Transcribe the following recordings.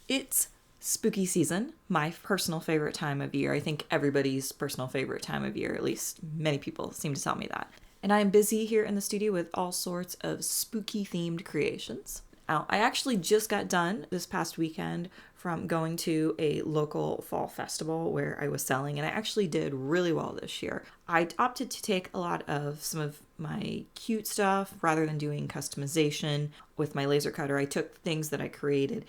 It's spooky season, my personal favorite time of year. I think everybody's personal favorite time of year, at least many people seem to tell me that. And I am busy here in the studio with all sorts of spooky themed creations. Now, I actually just got done this past weekend from going to a local fall festival where I was selling, and I actually did really well this year. I opted to take a lot of some of my cute stuff rather than doing customization with my laser cutter. I took things that I created.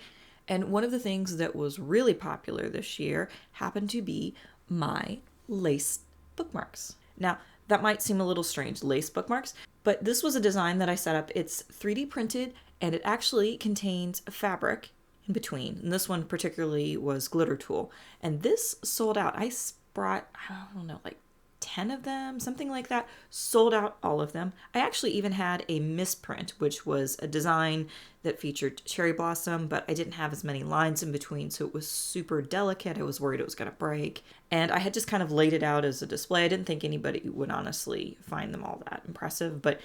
And one of the things that was really popular this year happened to be my lace bookmarks. Now, that might seem a little strange, lace bookmarks, but this was a design that I set up. It's 3D printed and it actually contains fabric in between. And this one particularly was glitter tulle. And this sold out. I brought, I don't know, like 10 of them, something like that, sold out all of them. I actually even had a misprint, which was a design that featured cherry blossom, but I didn't have as many lines in between, so it was super delicate. I was worried it was going to break. And I had just kind of laid it out as a display. I didn't think anybody would honestly find them all that impressive, but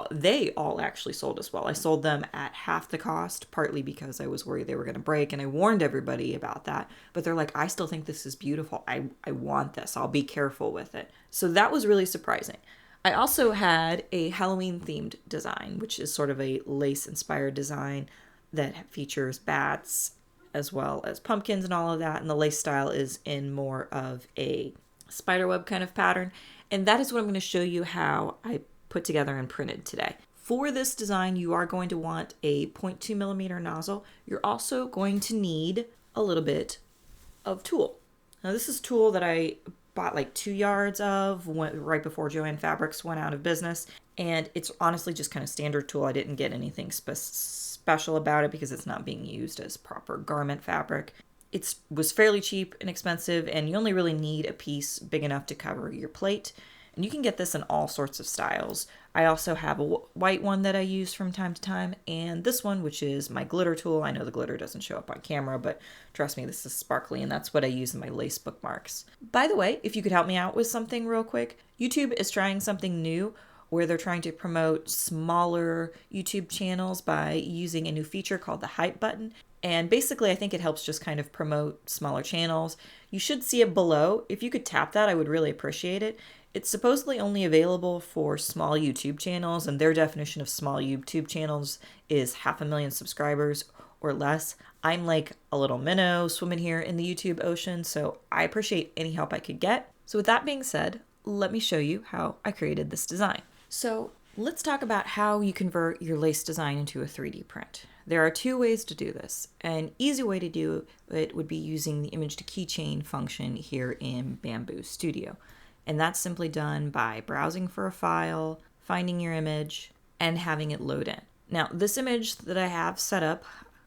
they all actually sold as well. I sold them at half the cost, partly because I was worried they were going to break, and I warned everybody about that. But they're like, I still think this is beautiful. I want this. I'll be careful with it. So that was really surprising. I also had a Halloween-themed design, which is sort of a lace-inspired design that features bats as well as pumpkins and all of that. And the lace style is in more of a spiderweb kind of pattern. And that is what I'm going to show you how I put together and printed today. For this design, you are going to want a 0.2 millimeter nozzle. You're also going to need a little bit of tulle. Now this is tulle that I bought like 2 yards of right before Joann Fabrics went out of business. And it's honestly just kind of standard tulle. I didn't get anything special about it because it's not being used as proper garment fabric. It was fairly cheap and inexpensive, and you only really need a piece big enough to cover your plate. And you can get this in all sorts of styles. I also have a white one that I use from time to time, and this one, which is my glitter tulle. I know the glitter doesn't show up on camera, but trust me, this is sparkly, and that's what I use in my lace bookmarks. By the way, if you could help me out with something real quick, YouTube is trying something new where they're trying to promote smaller YouTube channels by using a new feature called the hype button. And basically, I think it helps just kind of promote smaller channels. You should see it below. If you could tap that, I would really appreciate it. It's supposedly only available for small YouTube channels, and their definition of small YouTube channels is 500,000 subscribers or less. I'm like a little minnow swimming here in the YouTube ocean, so I appreciate any help I could get. So with that being said, let me show you how I created this design. So let's talk about how you convert your lace design into a 3D print. There are 2 ways to do this. An easy way to do it would be using the image to keychain function here in Bambu Studio. And that's simply done by browsing for a file, finding your image, and having it load in. Now, this image that I have set up,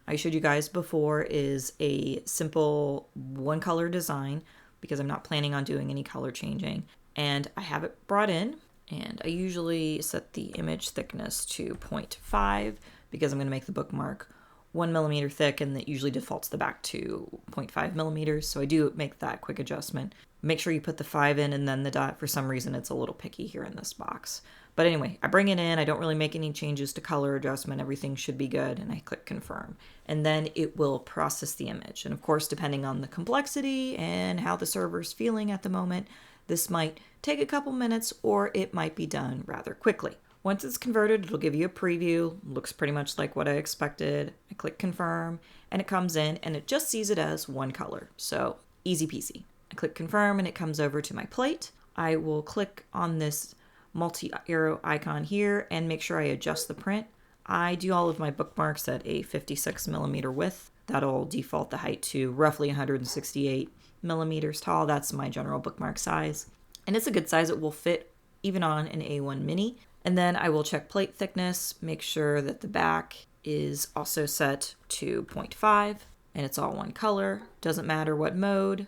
I showed you guys before, is a simple one color design because I'm not planning on doing any color changing. And I have it brought in, and I usually set the image thickness to 0.5 because I'm going to make the bookmark 1 millimeter thick, and that usually defaults the back to 0.5 millimeters. So I do make that quick adjustment. Make sure you put the 5 in and then the dot. For some reason, it's a little picky here in this box. But anyway, I bring it in. I don't really make any changes to color adjustment. Everything should be good. And I click confirm. And then it will process the image. And of course, depending on the complexity and how the server's feeling at the moment, this might take a couple minutes or it might be done rather quickly. Once it's converted, it'll give you a preview. Looks pretty much like what I expected. I click confirm and it comes in and it just sees it as one color. So easy peasy. I click confirm and it comes over to my plate. I will click on this multi-arrow icon here and make sure I adjust the print. I do all of my bookmarks at a 56 millimeter width. That'll default the height to roughly 168 millimeters tall. That's my general bookmark size. And it's a good size. It will fit even on an A1 mini. And then I will check plate thickness, make sure that the back is also set to 0.5 and it's all one color. Doesn't matter what mode.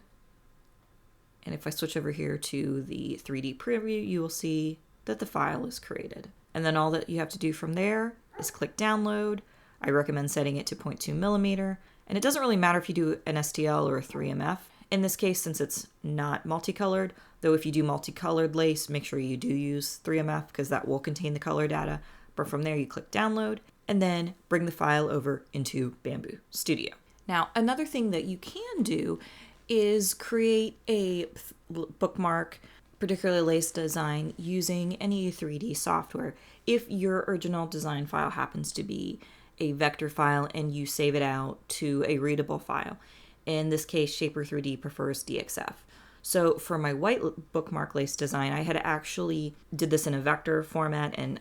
And if I switch over here to the 3D preview, you will see that the file is created. And then all that you have to do from there is click download. I recommend setting it to 0.2 millimeter. And it doesn't really matter if you do an STL or a 3MF. In this case, since it's not multicolored, though if you do multicolored lace, make sure you do use 3MF because that will contain the color data. But from there, you click download and then bring the file over into Bambu Studio. Now, another thing that you can do is create a bookmark, particularly lace design, using any 3D software. If your original design file happens to be a vector file and you save it out to a readable file. In this case, Shaper 3D prefers DXF. So for my white bookmark lace design, I had actually did this in a vector format and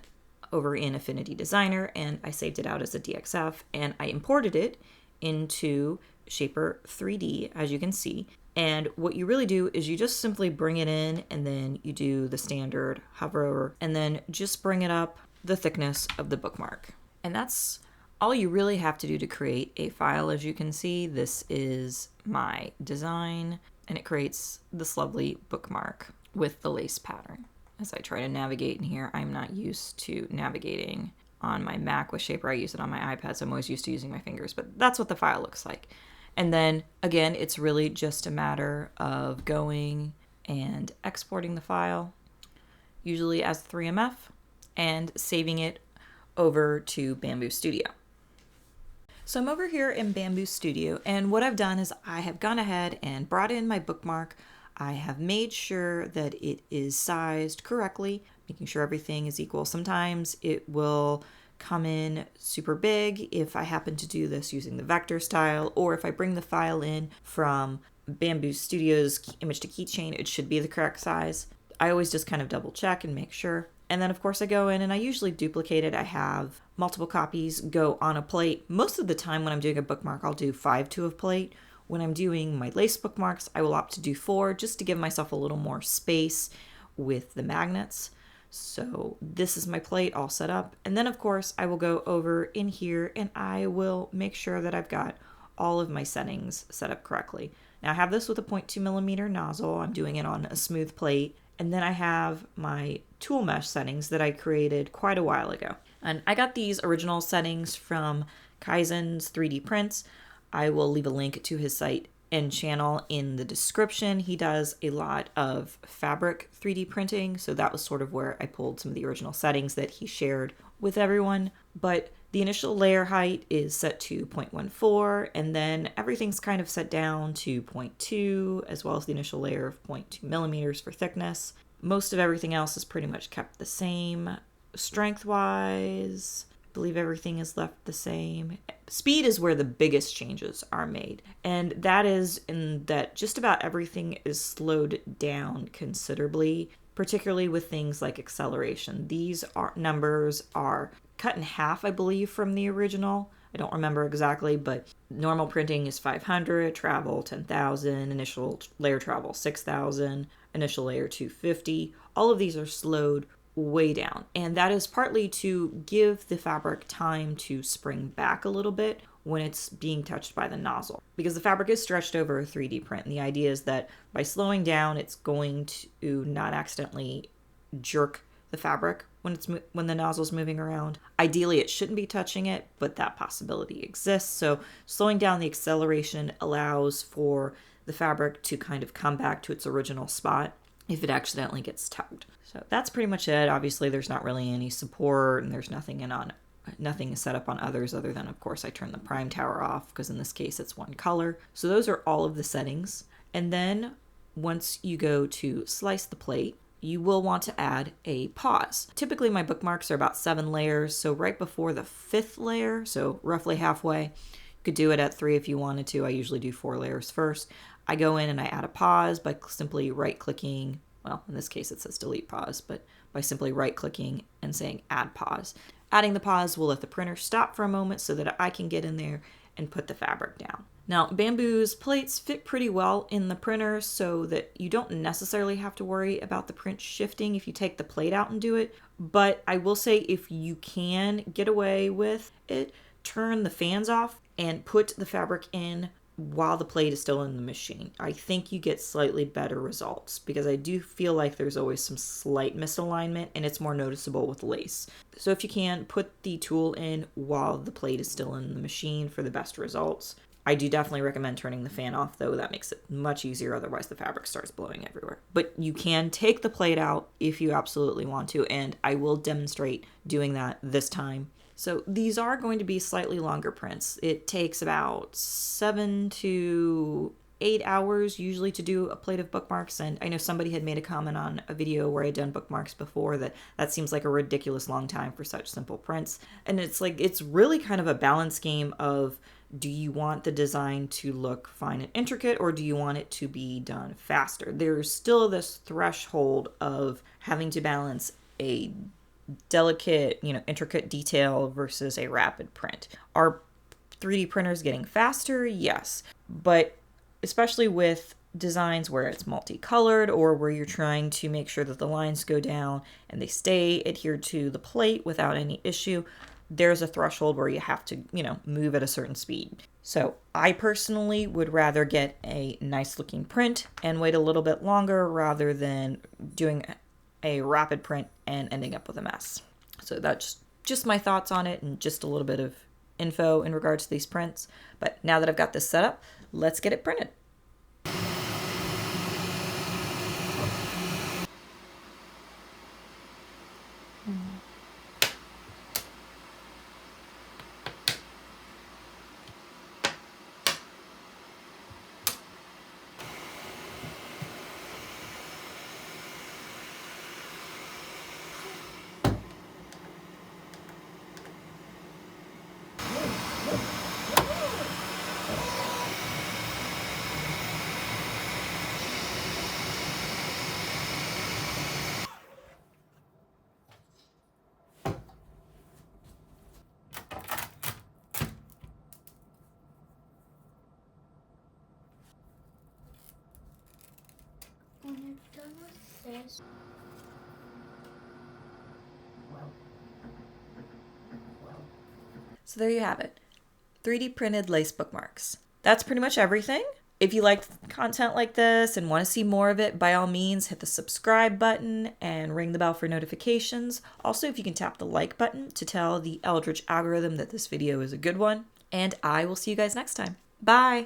over in Affinity Designer, and I saved it out as a DXF, and I imported it into Shaper 3D, as you can see. And what you really do is you just simply bring it in, and then you do the standard hover over, and then just bring it up the thickness of the bookmark. And that's all you really have to do to create a file. As you can see, this is my design, and it creates this lovely bookmark with the lace pattern. As I try to navigate in here, I'm not used to navigating on my Mac with Shaper. I use it on my iPad, so I'm always used to using my fingers, but that's what the file looks like. And then again, it's really just a matter of going and exporting the file, usually as 3MF, and saving it over to Bambu Studio. So I'm over here in Bambu Studio, and what I've done is I have gone ahead and brought in my bookmark. I have made sure that it is sized correctly, making sure everything is equal. Sometimes it will come in super big if I happen to do this using the vector style, or if I bring the file in from Bambu Studio's image to keychain, it should be the correct size. I always just kind of double check and make sure. And then of course I go in and I usually duplicate it. I have multiple copies go on a plate. Most of the time when I'm doing a bookmark, I'll do 5 to a plate. When I'm doing my lace bookmarks, I will opt to do 4 just to give myself a little more space with the magnets. So this is my plate all set up. And then of course I will go over in here and I will make sure that I've got all of my settings set up correctly. Now I have this with a 0.2mm nozzle. I'm doing it on a smooth plate. And then I have my tool mesh settings that I created quite a while ago. And I got these original settings from Kaizen's 3D prints. I will leave a link to his site and channel in the description. He does a lot of fabric 3D printing, so that was sort of where I pulled some of the original settings that he shared with everyone. But the initial layer height is set to 0.14, and then everything's kind of set down to 0.2, as well as the initial layer of 0.2mm for thickness. Most of everything else is pretty much kept the same. Strength-wise, I believe everything is left the same. Speed is where the biggest changes are made, and that is in that just about everything is slowed down considerably, particularly with things like acceleration. These numbers are cut in half, I believe, from the original. I don't remember exactly, but normal printing is 500, travel 10,000, initial layer travel 6,000, initial layer 250. All of these are slowed way down, and that is partly to give the fabric time to spring back a little bit when it's being touched by the nozzle, because the fabric is stretched over a 3D print, and the idea is that by slowing down it's going to not accidentally jerk the fabric when the nozzle's moving around. Ideally it shouldn't be touching it, but that possibility exists. So slowing down the acceleration allows for the fabric to kind of come back to its original spot if it accidentally gets tugged. So that's pretty much it. Obviously there's not really any support, and there's nothing is set up on others other than, of course, I turn the prime tower off because in this case it's one color. So those are all of the settings. And then once you go to slice the plate, you will want to add a pause. Typically my bookmarks are about 7 layers, so right before the 5th layer, so roughly halfway. You could do it at 3 if you wanted to. I usually do 4 layers first. I go in and I add a pause by simply right-clicking. Well, in this case it says delete pause, but by simply right-clicking and saying add pause. Adding the pause will let the printer stop for a moment so that I can get in there and put the fabric down. Now, Bambu's plates fit pretty well in the printer so that you don't necessarily have to worry about the print shifting if you take the plate out and do it. But I will say, if you can get away with it, turn the fans off and put the fabric in while the plate is still in the machine. I think you get slightly better results, because I do feel like there's always some slight misalignment and it's more noticeable with lace. So if you can, put the tool in while the plate is still in the machine for the best results. I do definitely recommend turning the fan off, though. That makes it much easier, otherwise the fabric starts blowing everywhere. But you can take the plate out if you absolutely want to, and I will demonstrate doing that this time. So these are going to be slightly longer prints. It takes about 7 to 8 hours usually to do a plate of bookmarks, and I know somebody had made a comment on a video where I'd done bookmarks before that seems like a ridiculous long time for such simple prints. And it's like, it's really kind of a balance game of, do you want the design to look fine and intricate, or do you want it to be done faster? There's still this threshold of having to balance a delicate, intricate detail versus a rapid print. Are 3D printers getting faster? Yes, but especially with designs where it's multicolored or where you're trying to make sure that the lines go down and they stay adhered to the plate without any issue, there's a threshold where you have to, move at a certain speed. So I personally would rather get a nice looking print and wait a little bit longer rather than doing a rapid print and ending up with a mess. So that's just my thoughts on it and just a little bit of info in regards to these prints. But now that I've got this set up, let's get it printed. When you're done with this, So there you have it. 3D printed lace bookmarks. That's pretty much everything. If you like content like this and want to see more of it, by all means, hit the subscribe button and ring the bell for notifications. Also, if you can tap the like button to tell the Eldritch algorithm that this video is a good one. And I will see you guys next time. Bye!